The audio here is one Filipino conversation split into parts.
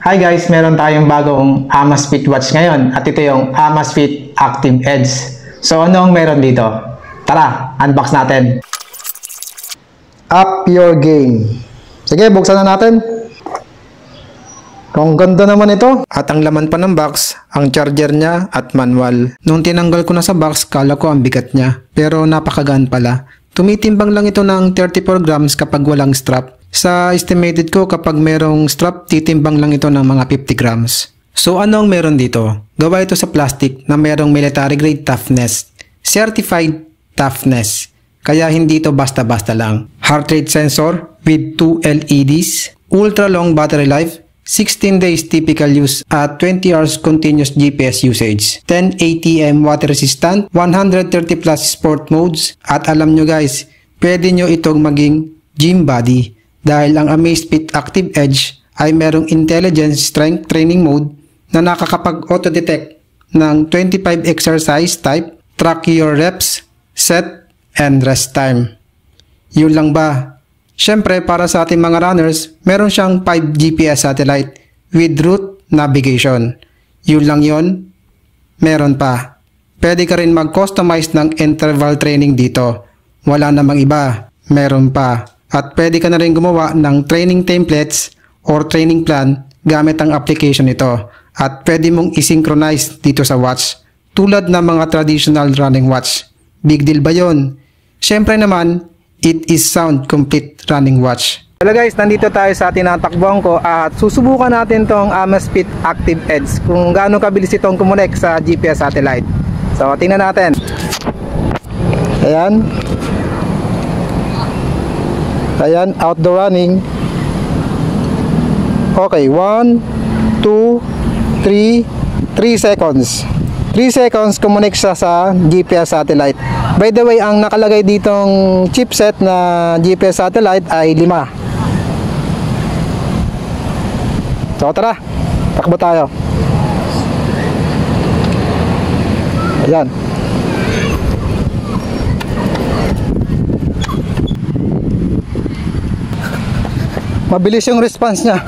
Hi guys, meron tayong bagong Amazfit watch ngayon at ito yung Amazfit Active Edge. So ano ang meron dito? Tara, unbox natin. Up your game. Sige, buksan na natin. Ang ganda naman ito. At ang laman pa ng box, ang charger niya at manual. Nung tinanggal ko na sa box, kala ko ang bigat niya. Pero napakagaan pala. Tumitimbang lang ito ng 34 grams kapag walang strap. Sa estimated ko, kapag merong strap, titimbang lang ito ng mga 50 grams. So ano ang meron dito? Gawa ito sa plastic na merong military grade toughness. Certified toughness. Kaya hindi ito basta-basta lang. Heart rate sensor with 2 LEDs. Ultra long battery life. 16 days typical use at 20 hours continuous GPS usage. 10 ATM water resistant. 130 plus sport modes. At alam nyo guys, pwede nyo itong maging gym body. Dahil ang Amazfit Active Edge ay merong intelligence strength training mode na nakakapag-auto-detect ng 25 exercise type, track your reps, set, and rest time. Yun lang ba? Siyempre, para sa ating mga runners, meron siyang 5 GPS satellite with route navigation. Yun lang yun? Meron pa. Pwede ka rin mag-customize ng interval training dito. Wala namang iba. Meron pa. At pwede ka na rin gumawa ng training templates or training plan gamit ang application nito. At pwede mong isynchronize dito sa watch tulad ng mga traditional running watch. Big deal ba yun? Siyempre naman, it is sound complete running watch. Hello guys, nandito tayo sa tinatakbuhan ko at susubukan natin tong Amazfit Active Edge kung gaano kabilis itong kumonek sa GPS satellite. So tingnan natin. Ayan. Ayan, outdoor running. Okay, 1, 2, 3 seconds. 3 seconds kumonek siya sa GPS satellite. By the way, ang nakalagay ditong chipset na GPS satellite ay 5. So tara, takbo tayo. Ayan. Mabilis yung response niya.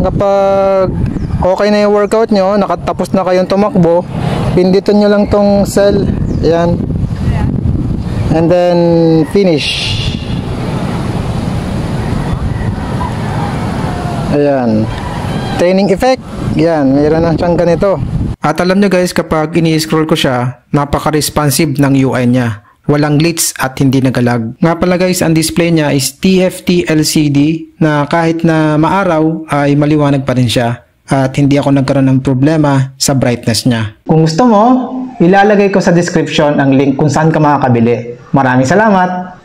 Kapag okay na yung workout nyo, nakatapos na kayong tumakbo, pindutin nyo lang tong cell. Ayan. And then finish. Ayan. Training effect. Ayan, mayroon na siyang ganito. At alam nyo guys, kapag ini-scroll ko siya, napaka-responsive ng UI niya. Walang glitch at hindi nagalag. Nga pala guys, ang display niya is TFT LCD na kahit na maaraw ay maliwanag pa rin siya. At hindi ako nagkaroon ng problema sa brightness niya. Kung gusto mo, ilalagay ko sa description ang link kung saan ka makakabili. Maraming salamat!